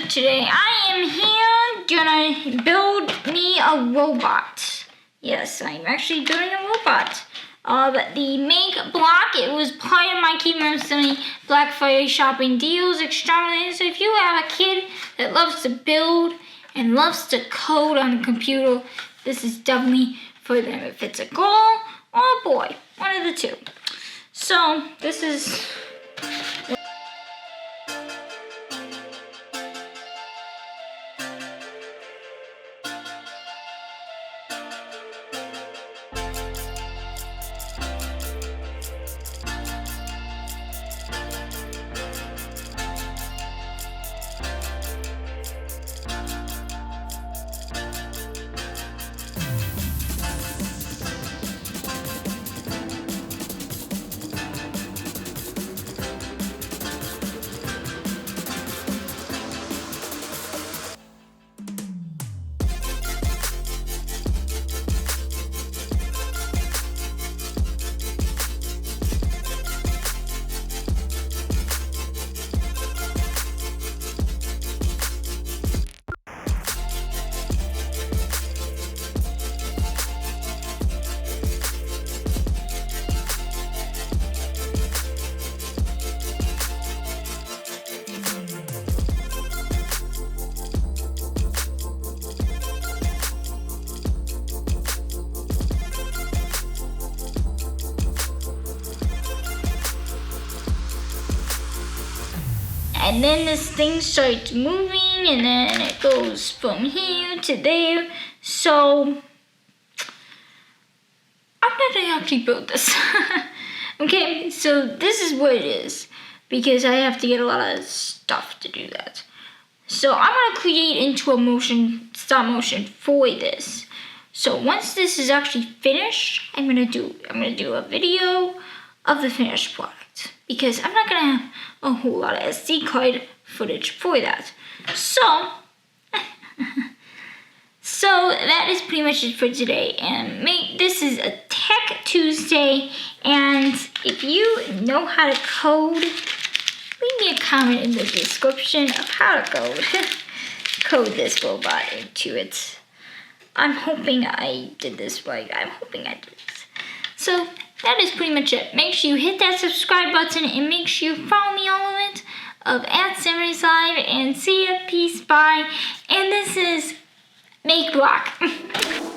today I am here gonna build me a robot. Yes, I'm actually building a robot. The MakeBOT, it was part of my Keep Mom Sunny Black Friday shopping deals extravaganza. So if you have a kid that loves to build and loves to code on the computer, this is definitely for them. If it's a girl or a boy, one of the two. So this is... And then this thing starts moving, and then it goes from here to there. So I'm gonna actually build this. Okay, so this is what it is, because I have to get a lot of stuff to do that. So I'm gonna create into a stop motion for this. So once this is actually finished, I'm gonna do a video of the finished product, because I'm not gonna have a whole lot of SD card footage for that. So that is pretty much it for today. And this is a Tech Tuesday, and if you know how to code, leave me a comment in the description of how to code this robot into it. I'm hoping I did this right. I'm hoping I did this. So that is pretty much it. Make sure you hit that subscribe button and make sure you follow me all of it of @Sammy'sLive, and see ya, peace, bye. And this is MakeBOT.